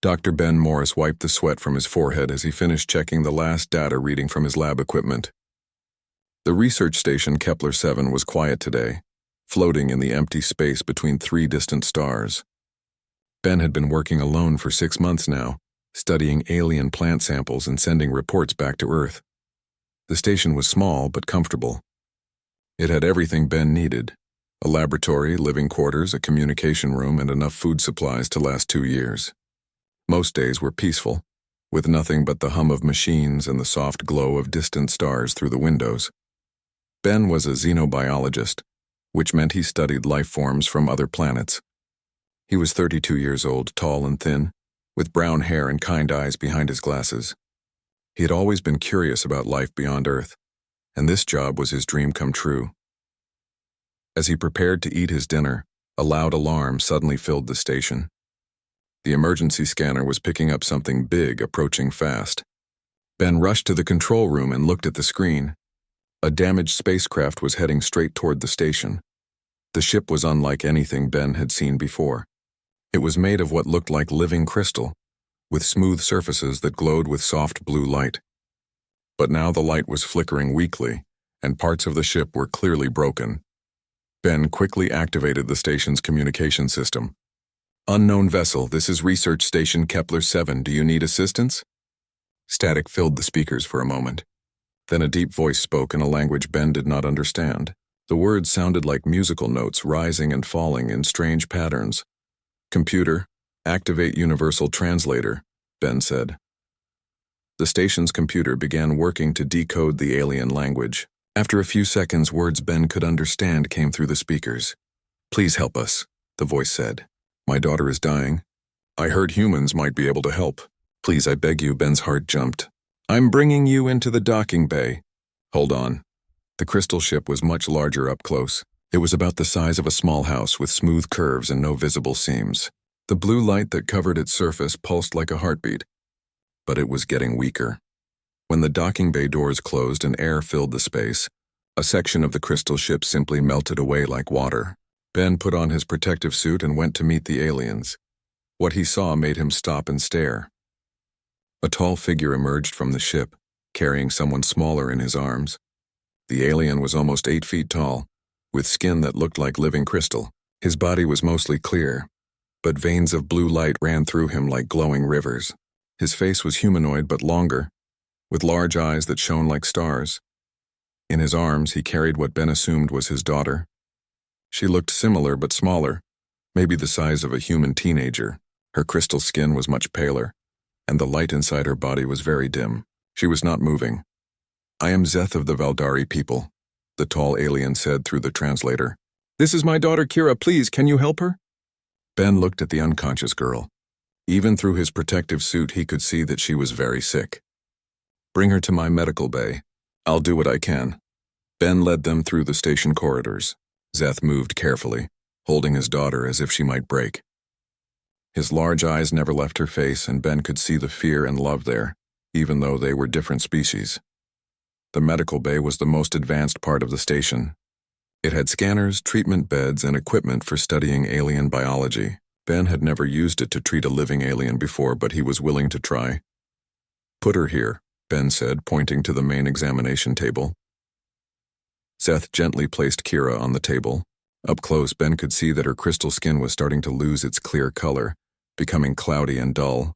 Dr. Ben Morris wiped the sweat from his forehead as he finished checking the last data reading from his lab equipment. The research station Kepler-7 was quiet today, floating in the empty space between three distant stars. Ben had been working alone for 6 months now, studying alien plant samples and sending reports back to Earth. The station was small but comfortable. It had everything Ben needed: a laboratory, living quarters, a communication room, and enough food supplies to last 2 years. Most days were peaceful, with nothing but the hum of machines and the soft glow of distant stars through the windows. Ben was a xenobiologist, which meant he studied life forms from other planets. He was 32 years old, tall and thin, with brown hair and kind eyes behind his glasses. He had always been curious about life beyond Earth, and this job was his dream come true. As he prepared to eat his dinner, a loud alarm suddenly filled the station. The emergency scanner was picking up something big approaching fast. Ben rushed to the control room and looked at the screen. A damaged spacecraft was heading straight toward the station. The ship was unlike anything Ben had seen before. It was made of what looked like living crystal, with smooth surfaces that glowed with soft blue light. But now the light was flickering weakly, and parts of the ship were clearly broken. Ben quickly activated the station's communication system. "Unknown vessel, this is Research Station Kepler-7. Do you need assistance?" Static filled the speakers for a moment. Then a deep voice spoke in a language Ben did not understand. The words sounded like musical notes rising and falling in strange patterns. "Computer, activate Universal Translator," Ben said. The station's computer began working to decode the alien language. After a few seconds, words Ben could understand came through the speakers. "Please help us," the voice said. "My daughter is dying. I heard humans might be able to help. Please, I beg you." Ben's heart jumped. "I'm bringing you into the docking bay." "Hold on." The crystal ship was much larger up close. It was about the size of a small house with smooth curves and no visible seams. The blue light that covered its surface pulsed like a heartbeat, but it was getting weaker. When the docking bay doors closed and air filled the space, a section of the crystal ship simply melted away like water. Ben put on his protective suit and went to meet the aliens. What he saw made him stop and stare. A tall figure emerged from the ship, carrying someone smaller in his arms. The alien was almost 8 feet tall, with skin that looked like living crystal. His body was mostly clear, but veins of blue light ran through him like glowing rivers. His face was humanoid but longer, with large eyes that shone like stars. In his arms, he carried what Ben assumed was his daughter. She looked similar but smaller, maybe the size of a human teenager. Her crystal skin was much paler, and the light inside her body was very dim. She was not moving. "I am Zeth of the Valdari people," the tall alien said through the translator. "This is my daughter Kira. Please, can you help her?" Ben looked at the unconscious girl. Even through his protective suit, he could see that she was very sick. "Bring her to my medical bay. I'll do what I can." Ben led them through the station corridors. Zeth moved carefully, holding his daughter as if she might break. His large eyes never left her face, and Ben could see the fear and love there, even though they were different species. The medical bay was the most advanced part of the station. It had scanners, treatment beds, and equipment for studying alien biology. Ben had never used it to treat a living alien before, but he was willing to try. "Put her here," Ben said, pointing to the main examination table. Zeth gently placed Kira on the table. Up close, Ben could see that her crystal skin was starting to lose its clear color, becoming cloudy and dull.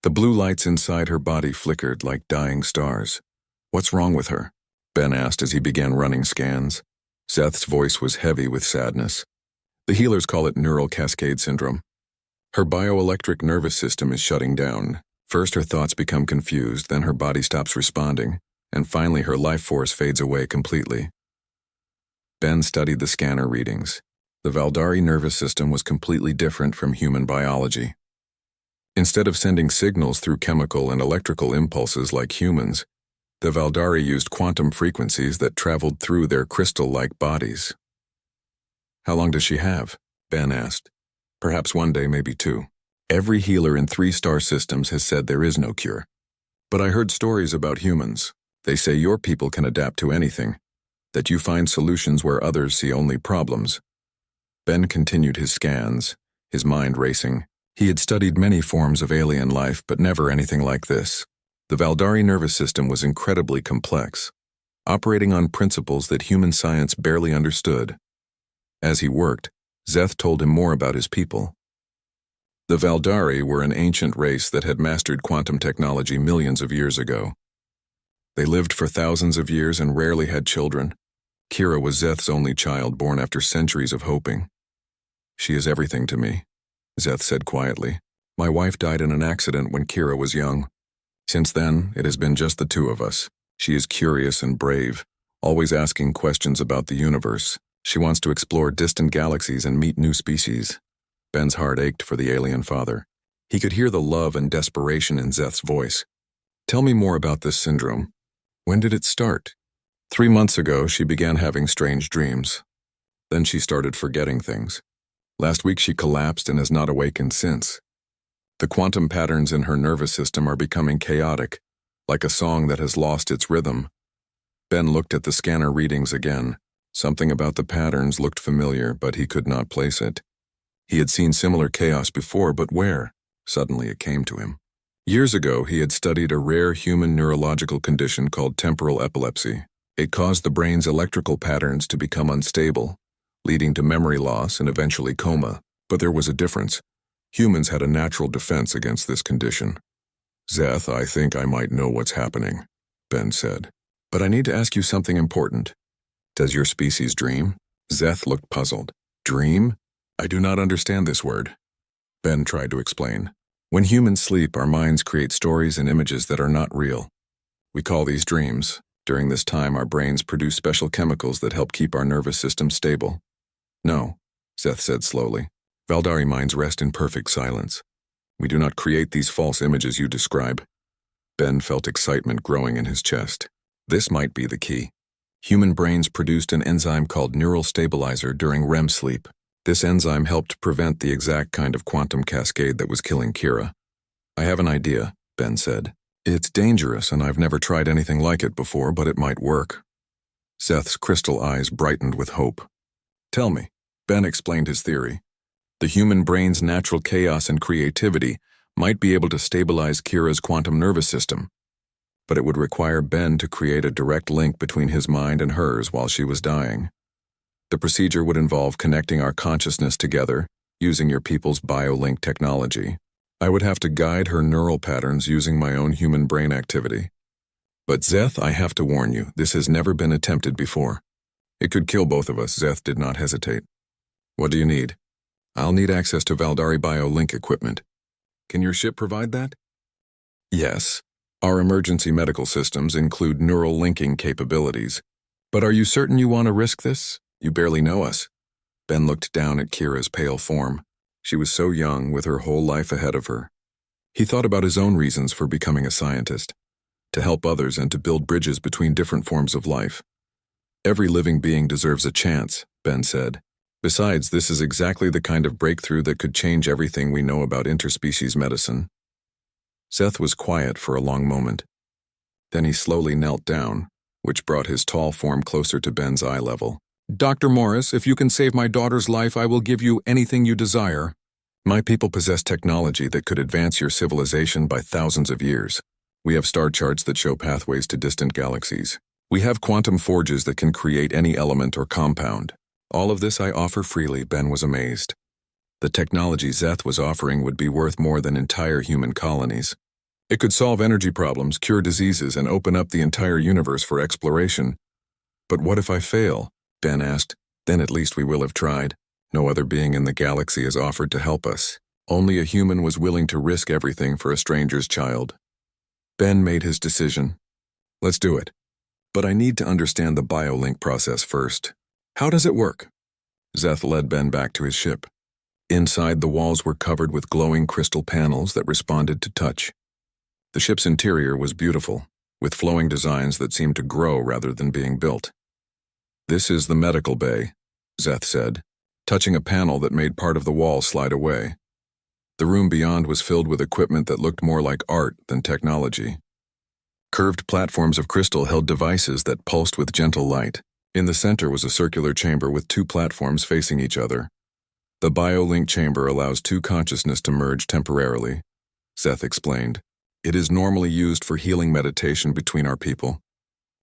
The blue lights inside her body flickered like dying stars. "What's wrong with her?" Ben asked as he began running scans. Zeth's voice was heavy with sadness. "The healers call it neural cascade syndrome. Her bioelectric nervous system is shutting down. First her thoughts become confused, then her body stops responding, and finally her life force fades away completely." Ben studied the scanner readings. The Valdari nervous system was completely different from human biology. Instead of sending signals through chemical and electrical impulses like humans, the Valdari used quantum frequencies that traveled through their crystal-like bodies. "How long does she have?" Ben asked. "Perhaps 1 day, maybe 2. Every healer in 3-star systems has said there is no cure. But I heard stories about humans. They say your people can adapt to anything, that you find solutions where others see only problems." Ben continued his scans, his mind racing. He had studied many forms of alien life, but never anything like this. The Valdari nervous system was incredibly complex, operating on principles that human science barely understood. As he worked, Zeth told him more about his people. The Valdari were an ancient race that had mastered quantum technology millions of years ago. They lived for thousands of years and rarely had children. Kira was Zeth's only child, born after centuries of hoping. "She is everything to me," Zeth said quietly. "My wife died in an accident when Kira was young. Since then, it has been just the two of us. She is curious and brave, always asking questions about the universe. She wants to explore distant galaxies and meet new species." Ben's heart ached for the alien father. He could hear the love and desperation in Zeth's voice. "Tell me more about this syndrome. When did it start?" 3 months ago, she began having strange dreams. Then she started forgetting things. Last week she collapsed and has not awakened since. The quantum patterns in her nervous system are becoming chaotic, like a song that has lost its rhythm. Ben looked at the scanner readings again. Something about the patterns looked familiar, but he could not place it. He had seen similar chaos before, but where? Suddenly it came to him. Years ago, he had studied a rare human neurological condition called temporal epilepsy. It caused the brain's electrical patterns to become unstable, leading to memory loss and eventually coma. But there was a difference. Humans had a natural defense against this condition. "Zeth, I think I might know what's happening," Ben said. "But I need to ask you something important. Does your species dream?" Zeth looked puzzled. "Dream? I do not understand this word." Ben tried to explain. "When humans sleep, our minds create stories and images that are not real. We call these dreams. During this time, our brains produce special chemicals that help keep our nervous system stable." "No," Zeth said slowly. "Valdari minds rest in perfect silence. We do not create these false images you describe." Ben felt excitement growing in his chest. This might be the key. Human brains produced an enzyme called neural stabilizer during REM sleep. This enzyme helped prevent the exact kind of quantum cascade that was killing Kira. "I have an idea," Ben said. "It's dangerous, and I've never tried anything like it before, but it might work." Zeth's crystal eyes brightened with hope. "Tell me." Ben explained his theory. The human brain's natural chaos and creativity might be able to stabilize Kira's quantum nervous system, but it would require Ben to create a direct link between his mind and hers while she was dying. The procedure would involve connecting our consciousness together, using your people's BioLink technology. I would have to guide her neural patterns using my own human brain activity. But Zeth, I have to warn you, this has never been attempted before. It could kill both of us. Zeth did not hesitate. "What do you need?" "I'll need access to Valdari BioLink equipment." "Can your ship provide that?" "Yes. Our emergency medical systems include neural linking capabilities. But are you certain you want to risk this? You barely know us." Ben looked down at Kira's pale form. She was so young, with her whole life ahead of her. He thought about his own reasons for becoming a scientist, to help others and to build bridges between different forms of life. "Every living being deserves a chance," Ben said. "Besides, this is exactly the kind of breakthrough that could change everything we know about interspecies medicine." Zeth was quiet for a long moment. Then he slowly knelt down, which brought his tall form closer to Ben's eye level. "Dr. Morris, if you can save my daughter's life, I will give you anything you desire." "My people possess technology that could advance your civilization by thousands of years. We have star charts that show pathways to distant galaxies. We have quantum forges that can create any element or compound. All of this I offer freely." Ben was amazed. The technology Zeth was offering would be worth more than entire human colonies. It could solve energy problems, cure diseases, and open up the entire universe for exploration. "But what if I fail?" Ben asked. "Then at least we will have tried. No other being in the galaxy has offered to help us. Only a human was willing to risk everything for a stranger's child." Ben made his decision. "Let's do it. But I need to understand the BioLink process first. How does it work?" Zeth led Ben back to his ship. Inside, the walls were covered with glowing crystal panels that responded to touch. The ship's interior was beautiful, with flowing designs that seemed to grow rather than being built. "This is the medical bay," Zeth said, touching a panel that made part of the wall slide away. The room beyond was filled with equipment that looked more like art than technology. Curved platforms of crystal held devices that pulsed with gentle light. In the center was a circular chamber with 2 platforms facing each other. The biolink chamber allows two consciousness to merge temporarily, Seth explained. It is normally used for healing meditation between our people,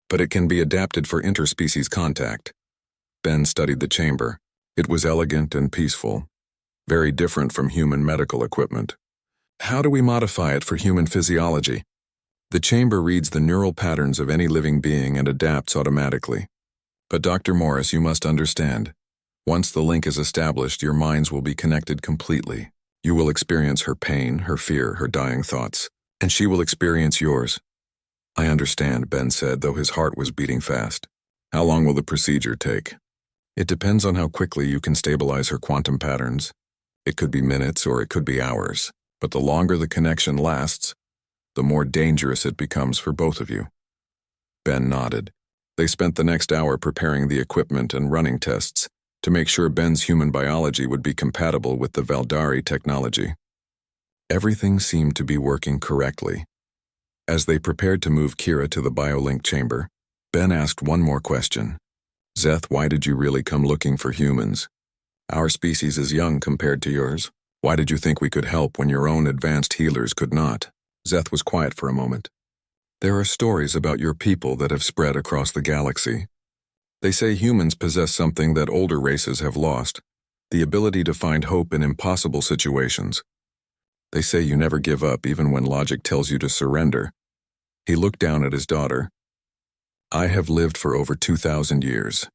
but it can be adapted for interspecies contact. Ben studied the chamber. It was elegant and peaceful, very different from human medical equipment. How do we modify it for human physiology? The chamber reads the neural patterns of any living being and adapts automatically. But Dr. Morris, you must understand, once the link is established, your minds will be connected completely. You will experience her pain, her fear, her dying thoughts, and she will experience yours. I understand, Ben said, though his heart was beating fast. How long will the procedure take? It depends on how quickly you can stabilize her quantum patterns. It could be minutes or it could be hours, but the longer the connection lasts, the more dangerous it becomes for both of you. Ben nodded. They spent the next hour preparing the equipment and running tests to make sure Ben's human biology would be compatible with the Valdari technology. Everything seemed to be working correctly. As they prepared to move Kira to the biolink chamber, Ben asked one more question. Zeth, why did you really come looking for humans? Our species is young compared to yours. Why did you think we could help when your own advanced healers could not? Zeth was quiet for a moment. There are stories about your people that have spread across the galaxy. They say humans possess something that older races have lost, the ability to find hope in impossible situations. They say you never give up even when logic tells you to surrender. He looked down at his daughter. I have lived for over 2,000 years.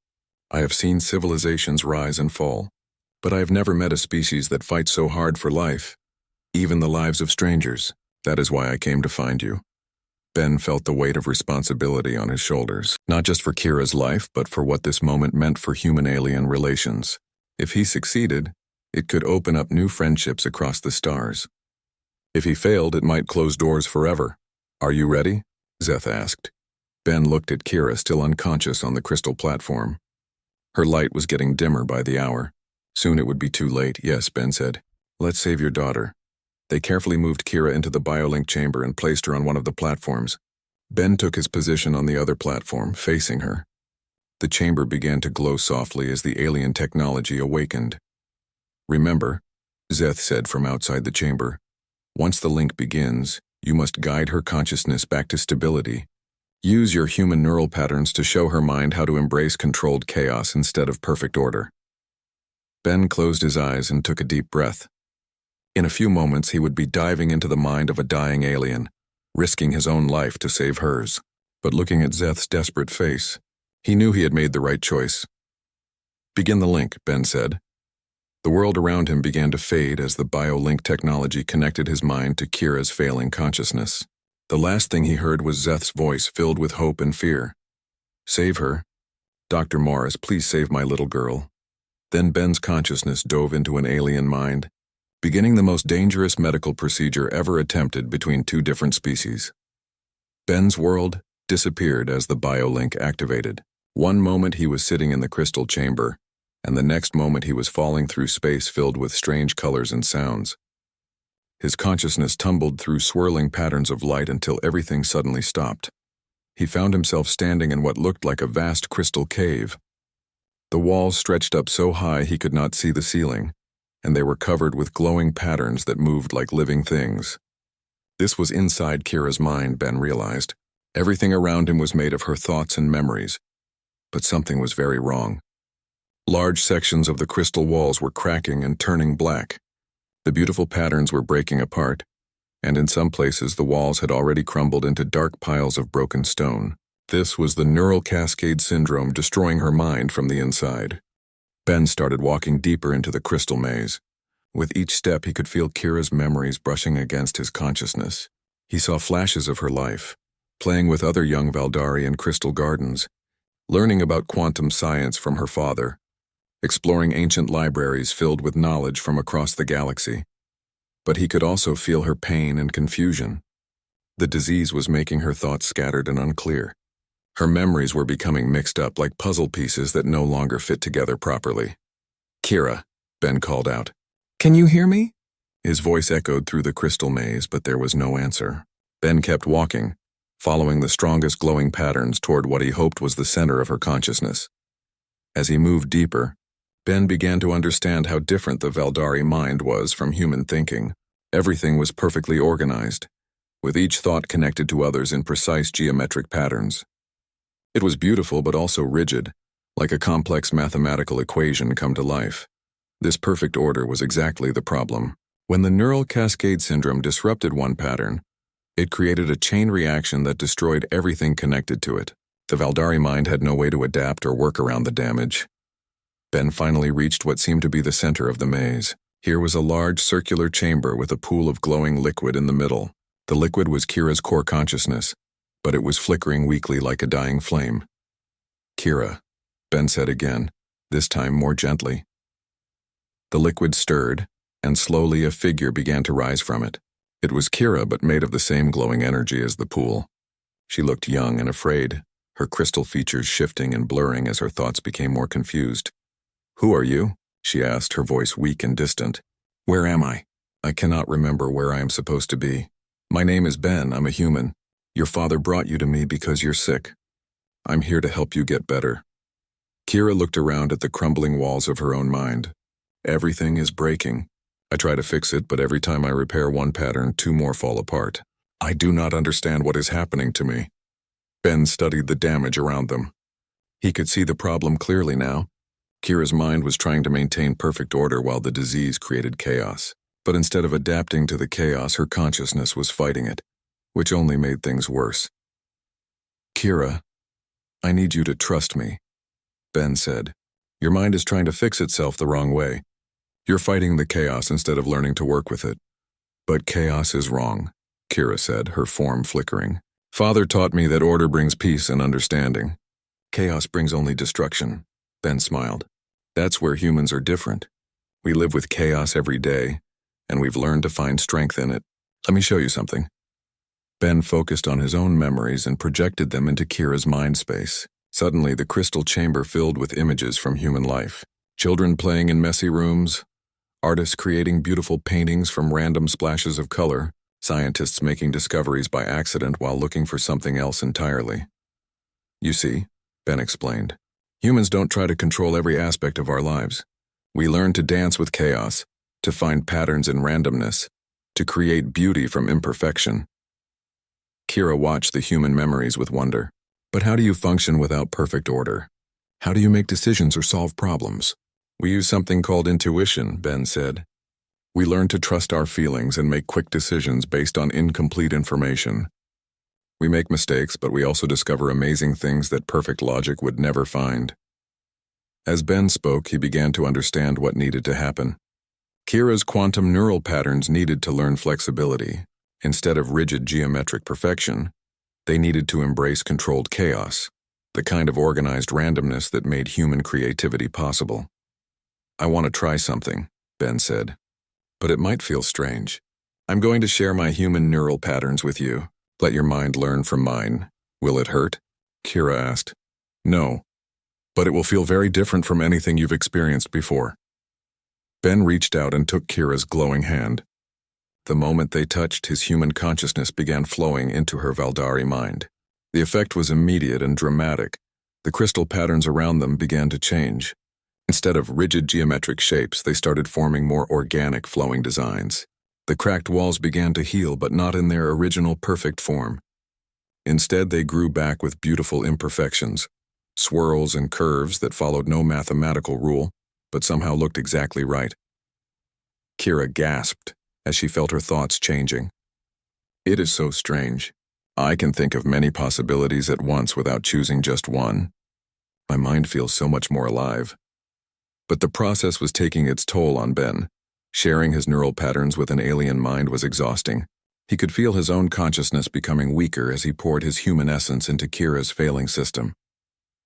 I have seen civilizations rise and fall, but I have never met a species that fights so hard for life, even the lives of strangers. That is why I came to find you. Ben felt the weight of responsibility on his shoulders, not just for Kira's life, but for what this moment meant for human-alien relations. If he succeeded, it could open up new friendships across the stars. If he failed, it might close doors forever. Are you ready? Zeth asked. Ben looked at Kira, still unconscious on the crystal platform. Her light was getting dimmer by the hour. Soon it would be too late. Yes, Ben said. Let's save your daughter. They carefully moved Kira into the biolink chamber and placed her on one of the platforms. Ben took his position on the other platform, facing her. The chamber began to glow softly as the alien technology awakened. Remember, Zeth said from outside the chamber, once the link begins, you must guide her consciousness back to stability. Use your human neural patterns to show her mind how to embrace controlled chaos instead of perfect order. Ben closed his eyes and took a deep breath. In a few moments, he would be diving into the mind of a dying alien, risking his own life to save hers. But looking at Zeth's desperate face, he knew he had made the right choice. Begin the link, Ben said. The world around him began to fade as the biolink technology connected his mind to Kira's failing consciousness. The last thing he heard was Zeth's voice filled with hope and fear. Save her. Dr. Morris, please save my little girl. Then Ben's consciousness dove into an alien mind, beginning the most dangerous medical procedure ever attempted between two different species. Ben's world disappeared as the biolink activated. One moment he was sitting in the crystal chamber, and the next moment he was falling through space filled with strange colors and sounds. His consciousness tumbled through swirling patterns of light until everything suddenly stopped. He found himself standing in what looked like a vast crystal cave. The walls stretched up so high he could not see the ceiling, and they were covered with glowing patterns that moved like living things. This was inside Kira's mind, Ben realized. Everything around him was made of her thoughts and memories, but something was very wrong. Large sections of the crystal walls were cracking and turning black. The beautiful patterns were breaking apart, and in some places the walls had already crumbled into dark piles of broken stone. This was the neural cascade syndrome destroying her mind from the inside. Ben started walking deeper into the crystal maze. With each step, he could feel Kira's memories brushing against his consciousness. He saw flashes of her life, playing with other young Valdari in crystal gardens, learning about quantum science from her father, exploring ancient libraries filled with knowledge from across the galaxy. But he could also feel her pain and confusion. The disease was making her thoughts scattered and unclear. Her memories were becoming mixed up like puzzle pieces that no longer fit together properly. Kira, Ben called out. Can you hear me? His voice echoed through the crystal maze, but there was no answer. Ben kept walking, following the strongest glowing patterns toward what he hoped was the center of her consciousness. As he moved deeper, Ben began to understand how different the Valdari mind was from human thinking. Everything was perfectly organized, with each thought connected to others in precise geometric patterns. It was beautiful but also rigid, like a complex mathematical equation come to life. This perfect order was exactly the problem. When the neural cascade syndrome disrupted one pattern, it created a chain reaction that destroyed everything connected to it. The Valdari mind had no way to adapt or work around the damage. Ben finally reached what seemed to be the center of the maze. Here was a large circular chamber with a pool of glowing liquid in the middle. The liquid was Kira's core consciousness, but it was flickering weakly like a dying flame. "Kira," Ben said again, this time more gently. The liquid stirred, and slowly a figure began to rise from it. It was Kira, but made of the same glowing energy as the pool. She looked young and afraid, her crystal features shifting and blurring as her thoughts became more confused. "Who are you?" she asked, her voice weak and distant. "Where am I? I cannot remember where I am supposed to be. My name is Ben, I'm a human. Your father brought you to me because you're sick. I'm here to help you get better." Kira looked around at the crumbling walls of her own mind. "Everything is breaking. I try to fix it, but every time I repair one pattern, two more fall apart. I do not understand what is happening to me." Ben studied the damage around them. He could see the problem clearly now. Kira's mind was trying to maintain perfect order while the disease created chaos. But instead of adapting to the chaos, her consciousness was fighting it, which only made things worse. "Kira, I need you to trust me," Ben said. "Your mind is trying to fix itself the wrong way. You're fighting the chaos instead of learning to work with it." "But chaos is wrong," Kira said, her form flickering. "Father taught me that order brings peace and understanding. Chaos brings only destruction." Ben smiled. "That's where humans are different. We live with chaos every day, and we've learned to find strength in it. Let me show you something." Ben focused on his own memories and projected them into Kira's mind space. Suddenly, the crystal chamber filled with images from human life. Children playing in messy rooms, artists creating beautiful paintings from random splashes of color, scientists making discoveries by accident while looking for something else entirely. "You see," Ben explained, "humans don't try to control every aspect of our lives. We learn to dance with chaos, to find patterns in randomness, to create beauty from imperfection." Kira watched the human memories with wonder. "But how do you function without perfect order? How do you make decisions or solve problems?" "We use something called intuition," Ben said. "We learn to trust our feelings and make quick decisions based on incomplete information. We make mistakes, but we also discover amazing things that perfect logic would never find." As Ben spoke, he began to understand what needed to happen. Kira's quantum neural patterns needed to learn flexibility. Instead of rigid geometric perfection, they needed to embrace controlled chaos, the kind of organized randomness that made human creativity possible. "I want to try something," Ben said, "but it might feel strange. I'm going to share my human neural patterns with you. Let your mind learn from mine. Will it hurt?" Kira asked. "No, but it will feel very different from anything you've experienced before." Ben reached out and took Kira's glowing hand. The moment they touched, his human consciousness began flowing into her Valdari mind. The effect was immediate and dramatic. The crystal patterns around them began to change. Instead of rigid geometric shapes, they started forming more organic flowing designs. The cracked walls began to heal, but not in their original perfect form. Instead, they grew back with beautiful imperfections, swirls and curves that followed no mathematical rule, but somehow looked exactly right. Kira gasped as she felt her thoughts changing. "It is so strange. I can think of many possibilities at once without choosing just one. My mind feels so much more alive." But the process was taking its toll on Ben. Sharing his neural patterns with an alien mind was exhausting. He could feel his own consciousness becoming weaker as he poured his human essence into Kira's failing system.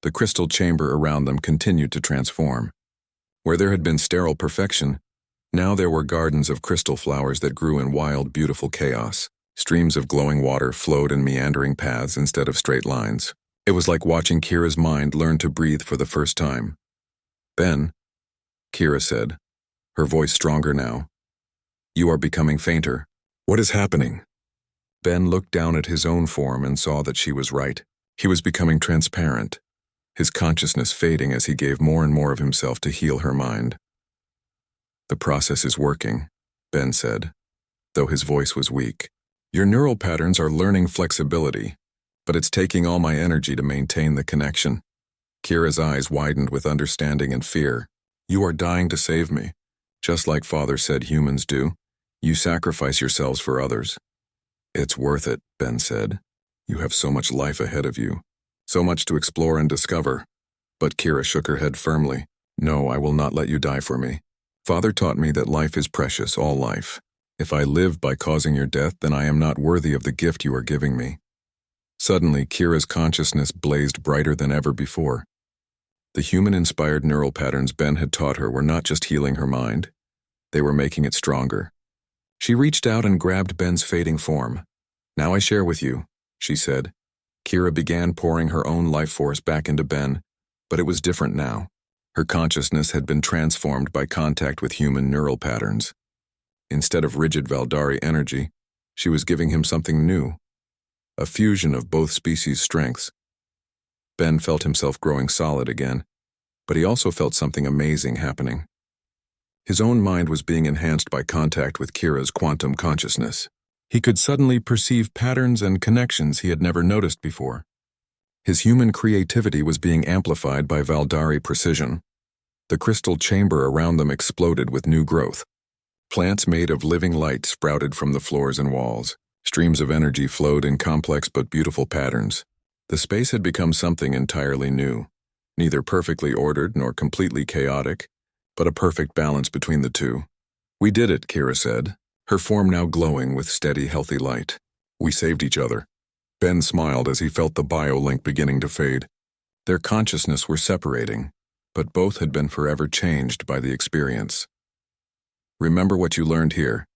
The crystal chamber around them continued to transform. Where there had been sterile perfection, now there were gardens of crystal flowers that grew in wild, beautiful chaos. Streams of glowing water flowed in meandering paths instead of straight lines. It was like watching Kira's mind learn to breathe for the first time. "Ben," Kira said, her voice stronger now, "you are becoming fainter. What is happening?" Ben looked down at his own form and saw that she was right. He was becoming transparent. his consciousness fading as he gave more and more of himself to heal her mind. "The process is working," Ben said, though his voice was weak. "Your neural patterns are learning flexibility, but it's taking all my energy to maintain the connection." Kira's eyes widened with understanding and fear. "You are dying to save me, just like Father said humans do. You sacrifice yourselves for others." "It's worth it," Ben said. "You have so much life ahead of you, so much to explore and discover." But Kira shook her head firmly. "No, I will not let you die for me. Father taught me that life is precious, all life. If I live by causing your death, then I am not worthy of the gift you are giving me." Suddenly, Kira's consciousness blazed brighter than ever before. The human-inspired neural patterns Ben had taught her were not just healing her mind, they were making it stronger. She reached out and grabbed Ben's fading form. "Now I share with you," she said. Kira began pouring her own life force back into Ben, but it was different now. Her consciousness had been transformed by contact with human neural patterns. Instead of rigid Valdari energy, she was giving him something new, a fusion of both species' strengths. Ben felt himself growing solid again, but he also felt something amazing happening. His own mind was being enhanced by contact with Kira's quantum consciousness. He could suddenly perceive patterns and connections he had never noticed before. His human creativity was being amplified by Valdari precision. The crystal chamber around them exploded with new growth. Plants made of living light sprouted from the floors and walls. Streams of energy flowed in complex but beautiful patterns. The space had become something entirely new, neither perfectly ordered nor completely chaotic, but a perfect balance between the two. "We did it," Kira said, her form now glowing with steady, healthy light. "We saved each other." Ben smiled as he felt the bio-link beginning to fade. Their consciousness were separating, but both had been forever changed by the experience. "Remember what you learned here,"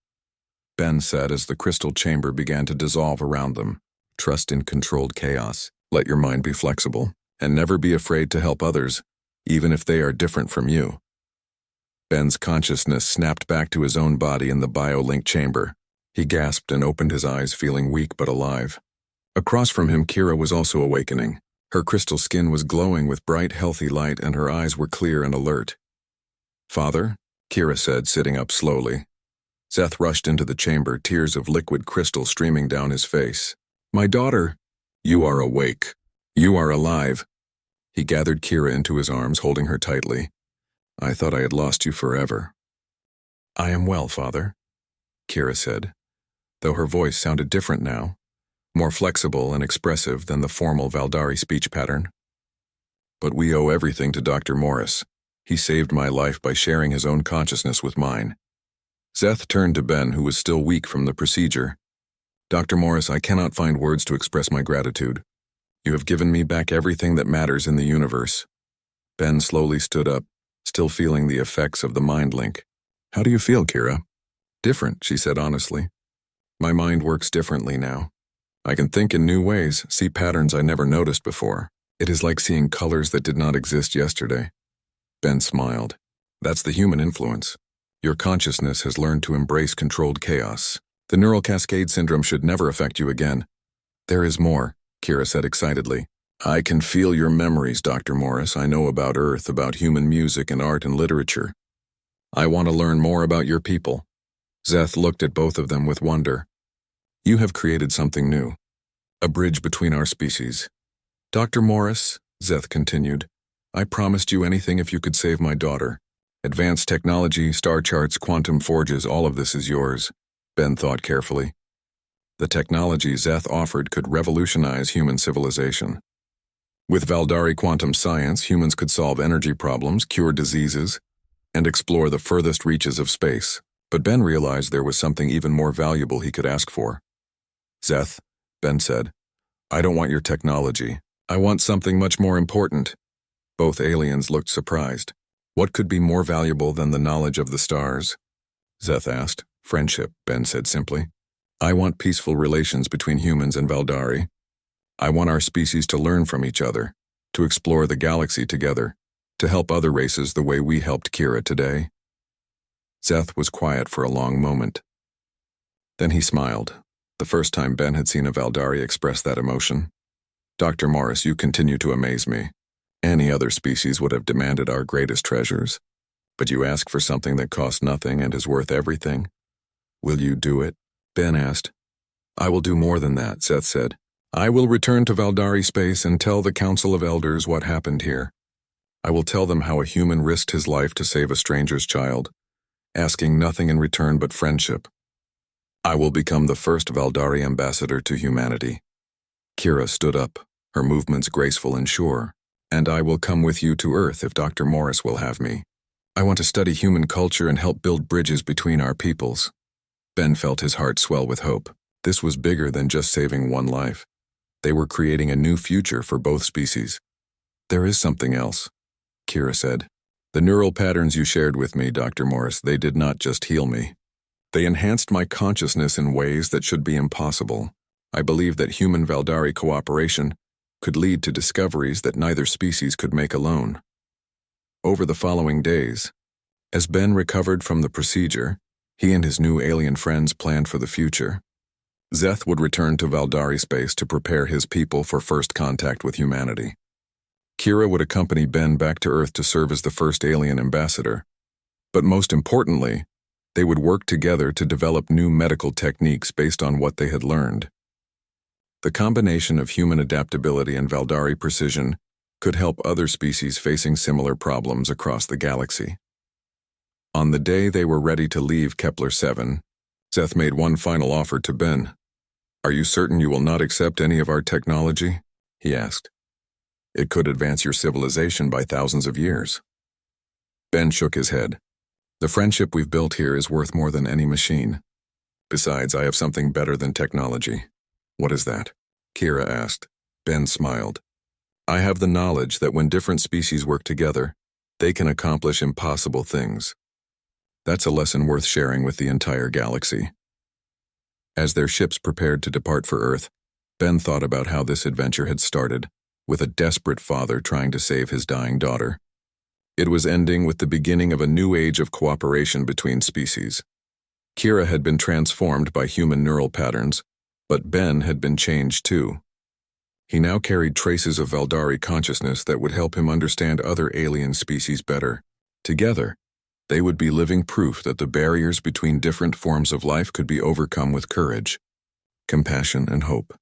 Ben said as the crystal chamber began to dissolve around them. "Trust in controlled chaos. Let your mind be flexible, and never be afraid to help others, even if they are different from you." Ben's consciousness snapped back to his own body in the bio-link chamber. He gasped and opened his eyes, feeling weak but alive. Across from him, Kira was also awakening. Her crystal skin was glowing with bright, healthy light, and her eyes were clear and alert. "Father?" Kira said, sitting up slowly. Szeth rushed into the chamber, tears of liquid crystal streaming down his face. "My daughter!" "You are awake. You are alive." He gathered Kira into his arms, holding her tightly. "I thought I had lost you forever." "I am well, Father," Kira said, though her voice sounded different now, more flexible and expressive than the formal Valdari speech pattern. "But we owe everything to Dr. Morris. He saved my life by sharing his own consciousness with mine." Szeth turned to Ben, who was still weak from the procedure. "Dr. Morris, I cannot find words to express my gratitude. You have given me back everything that matters in the universe." Ben slowly stood up, still feeling the effects of the mind link. "How do you feel, Kira?" "Different," she said honestly. "My mind works differently now. I can think in new ways, see patterns I never noticed before. It is like seeing colors that did not exist yesterday." Ben smiled. "That's the human influence. Your consciousness has learned to embrace controlled chaos. The neural cascade syndrome should never affect you again." "There is more," Kira said excitedly. "I can feel your memories, Dr. Morris. I know about Earth, about human music and art and literature. I want to learn more about your people." Szeth looked at both of them with wonder. "You have created something new, a bridge between our species." "Dr. Morris," Szeth continued, "I promised you anything if you could save my daughter. Advanced technology, star charts, quantum forges, all of this is yours." Ben thought carefully. The technology Szeth offered could revolutionize human civilization. With Valdari quantum science, humans could solve energy problems, cure diseases, and explore the furthest reaches of space. But Ben realized there was something even more valuable he could ask for. "Szeth," Ben said, "I don't want your technology. I want something much more important." Both aliens looked surprised. "What could be more valuable than the knowledge of the stars?" Szeth asked. "Friendship," Ben said simply. "I want peaceful relations between humans and Valdari. I want our species to learn from each other, to explore the galaxy together, to help other races the way we helped Kira today." Szeth was quiet for a long moment. Then he smiled, the first time Ben had seen a Valdari express that emotion. "Dr. Morris, you continue to amaze me. Any other species would have demanded our greatest treasures. But you ask for something that costs nothing and is worth everything. Will you do it? Ben asked. I will do more than that, Seth said. I will return to Valdari space and tell the Council of Elders what happened here. I will tell them how a human risked his life to save a stranger's child, asking nothing in return but friendship. I will become the first Valdari ambassador to humanity. Kira stood up, her movements graceful and sure. And I will come with you to Earth if Dr. Morris will have me. I want to study human culture and help build bridges between our peoples. Ben felt his heart swell with hope. This was bigger than just saving one life. They were creating a new future for both species. There is something else, Kira said. The neural patterns you shared with me, Dr. Morris, they did not just heal me. They enhanced my consciousness in ways that should be impossible. I believe that human Valdari cooperation could lead to discoveries that neither species could make alone. Over the following days, as Ben recovered from the procedure, he and his new alien friends planned for the future. Zeth would return to Valdari space to prepare his people for first contact with humanity. Kira would accompany Ben back to Earth to serve as the first alien ambassador. But most importantly, they would work together to develop new medical techniques based on what they had learned. The combination of human adaptability and Valdari precision could help other species facing similar problems across the galaxy. On the day they were ready to leave Kepler-7, Zeth made one final offer to Ben. Are you certain you will not accept any of our technology? He asked. It could advance your civilization by thousands of years. Ben shook his head. The friendship we've built here is worth more than any machine. Besides, I have something better than technology. What is that? Kira asked. Ben smiled. I have the knowledge that when different species work together, they can accomplish impossible things. That's a lesson worth sharing with the entire galaxy. As their ships prepared to depart for Earth, Ben thought about how this adventure had started, with a desperate father trying to save his dying daughter. It was ending with the beginning of a new age of cooperation between species. Kira had been transformed by human neural patterns, but Ben had been changed too. He now carried traces of Valdari consciousness that would help him understand other alien species better. Together, they would be living proof that the barriers between different forms of life could be overcome with courage, compassion, and hope.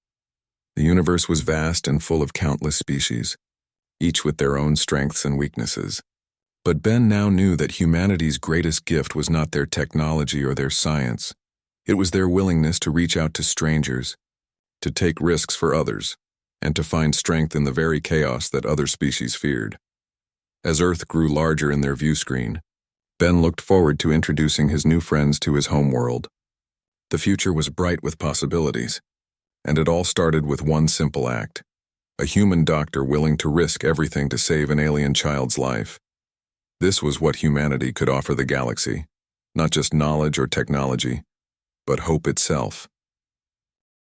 The universe was vast and full of countless species, each with their own strengths and weaknesses. But Ben now knew that humanity's greatest gift was not their technology or their science. It was their willingness to reach out to strangers, to take risks for others, and to find strength in the very chaos that other species feared. As Earth grew larger in their view screen, Ben looked forward to introducing his new friends to his home world. The future was bright with possibilities, and it all started with one simple act: a human doctor willing to risk everything to save an alien child's life. This was what humanity could offer the galaxy, not just knowledge or technology, but hope itself.